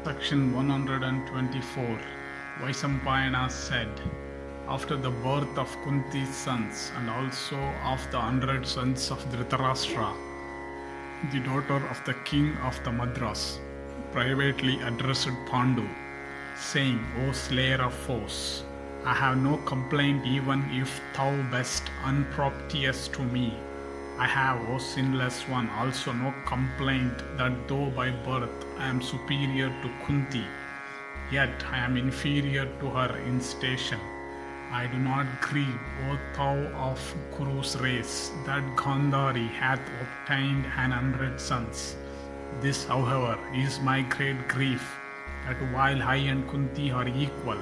Section 124. Vaisampayana said, after the birth of Kunti's sons and also of the 100 sons of Dhritarashtra, the daughter of the king of the Madras, privately addressed Pandu, saying, O slayer of foes, I have no complaint even if thou best unpropitious to me. I have, O sinless one, also no complaint that though by birth I am superior to Kunti, yet I am inferior to her in station. I do not grieve, O thou of Kuru's race, that Gandhari hath obtained 100 sons. This, however, is my great grief, that while I and Kunti are equal,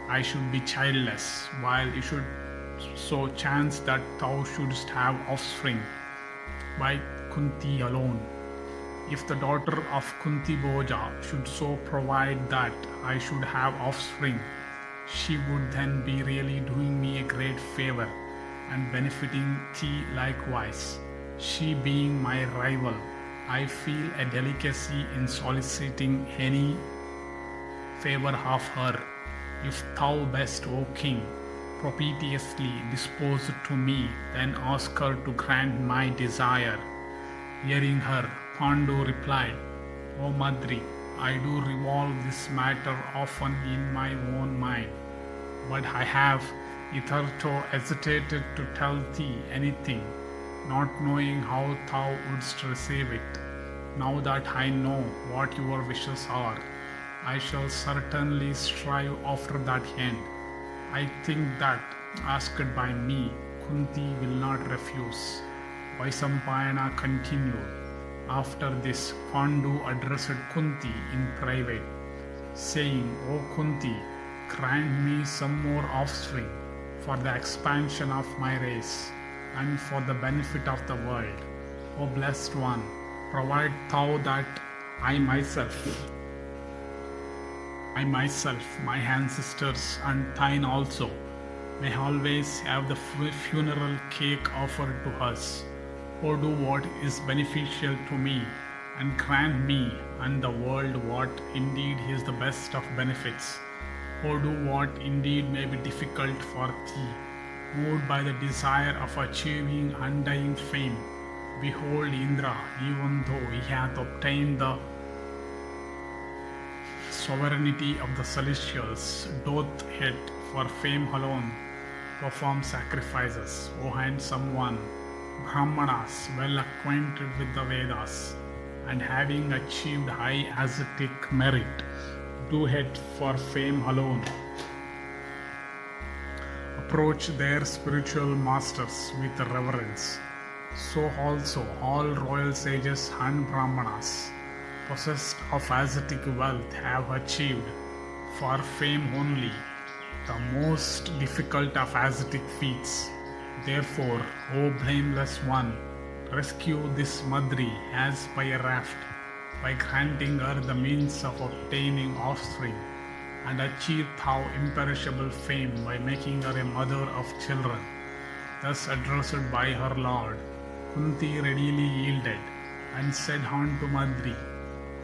I should be childless, while it should so chance that thou shouldst have offspring by Kunti alone. If the daughter of Kunti Boja should so provide that I should have offspring, she would then be really doing me a great favor and benefiting thee likewise. She being my rival, I feel a delicacy in soliciting any favor of her. If thou best, O king, propitiously disposed to me, then ask her to grant my desire. Hearing her, Pandu replied, O Madri, I do revolve this matter often in my own mind, but I have hitherto hesitated to tell thee anything, not knowing how thou wouldst receive it. Now that I know what your wishes are, I shall certainly strive after that end. I think that, asked by me, Kunti will not refuse. Vaisampayana continued. After this, Pandu addressed Kunti in private, saying, O Kunti, grant me some more offspring for the expansion of my race and for the benefit of the world. O blessed one, provide thou that I myself, my ancestors, and thine also, may always have the funeral cake offered to us. O do what is beneficial to me, and grant me and the world what indeed is the best of benefits. O do what indeed may be difficult for thee, moved by the desire of achieving undying fame. Behold Indra, even though he hath obtained the sovereignty of the celestials, doth yet for fame alone perform sacrifices. O handsome one, Brahmanas, well acquainted with the Vedas, and having achieved high ascetic merit, do yet for fame alone approach their spiritual masters with reverence. So also all royal sages and Brahmanas, possessed of ascetic wealth, have achieved, for fame only, the most difficult of ascetic feats. Therefore, O blameless one, rescue this Madri as by a raft, by granting her the means of obtaining offspring, and achieve thou imperishable fame by making her a mother of children. Thus addressed by her lord, Kunti readily yielded, and said unto Madri,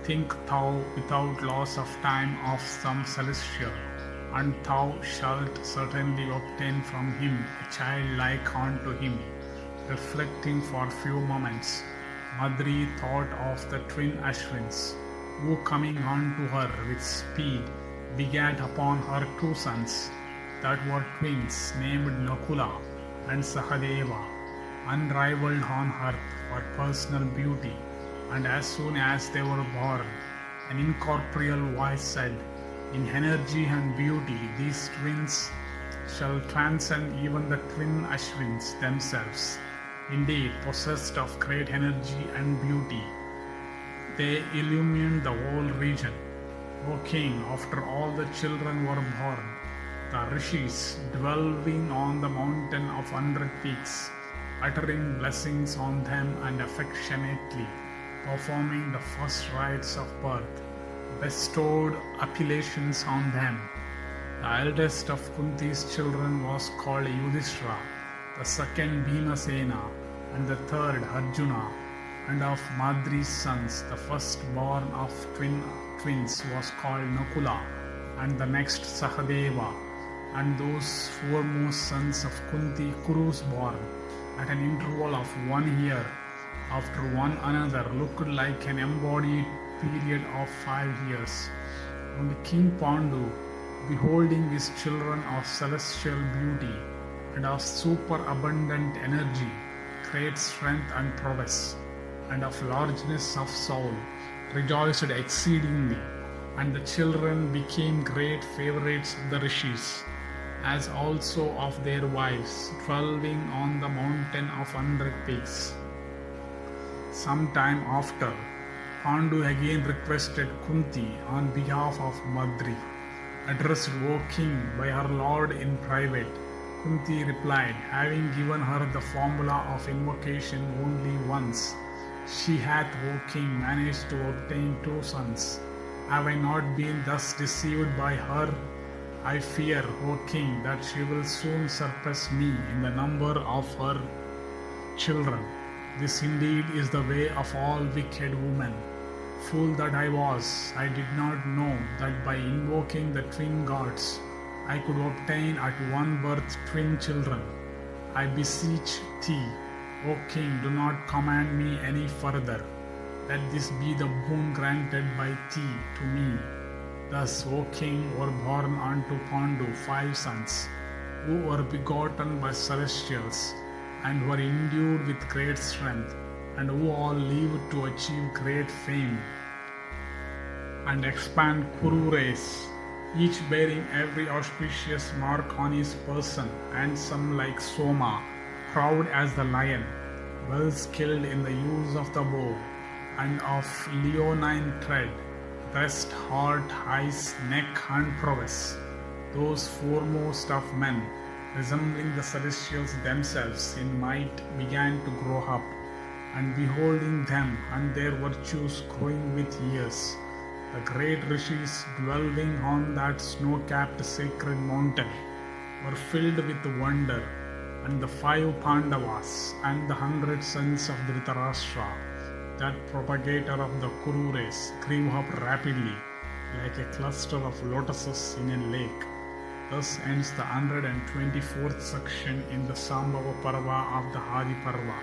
Think thou without loss of time of some celestial, and thou shalt certainly obtain from him a child like unto him. Reflecting for few moments, Madri thought of the twin Ashwins, who coming unto her with speed begat upon her 2 sons, that were twins, named Nakula and Sahadeva, unrivaled on earth for personal beauty. And as soon as they were born, an incorporeal voice said, In energy and beauty these twins shall transcend even the twin Ashwins themselves. Indeed, possessed of great energy and beauty, they illumined the whole region. O king, after all the children were born, the rishis, dwelling on the mountain of 100 peaks, uttering blessings on them and affectionately performing the first rites of birth, bestowed appellations on them. The eldest of Kunti's children was called Yudhishthira, the second Bhimasena, and the third Arjuna. And of Madri's sons, the firstborn of twins was called Nakula, and the next Sahadeva. And those foremost sons of Kunti, Kurus born, at an interval of 1 year after one another, looked like an embodied period of 5 years. And King Pandu, beholding his children of celestial beauty and of superabundant energy, great strength and prowess, and of largeness of soul, rejoiced exceedingly, and the children became great favorites of the rishis, as also of their wives, dwelling on the mountain of 100 peaks. Some time after, Pandu again requested Kunti on behalf of Madri, addressed O king by her lord in private. Kunti replied, having given her the formula of invocation only once, "She hath, O king, managed to obtain 2 sons. Have I not been thus deceived by her? I fear, O king, that she will soon surpass me in the number of her children. This indeed is the way of all wicked women. Fool that I was, I did not know that by invoking the twin gods, I could obtain at one birth twin children. I beseech thee, O king, do not command me any further. Let this be the boon granted by thee to me." Thus, O king, were born unto Pandu 5 sons, who were begotten by celestials, and were endued with great strength, and who all lived to achieve great fame and expand Kuru race, each bearing every auspicious mark on his person, handsome like Soma, proud as the lion, well skilled in the use of the bow, and of leonine tread, breast, heart, eyes, neck, and prowess. Those foremost of men, resembling the celestials themselves in might, began to grow up, and beholding them and their virtues growing with years, the great rishis dwelling on that snow-capped sacred mountain were filled with wonder, and the 5 Pandavas and the 100 sons of Dhritarashtra, that propagator of the Kuru race, grew up rapidly like a cluster of lotuses in a lake. Thus ends the 124th section in the Sambhava Parva of the Adi Parva.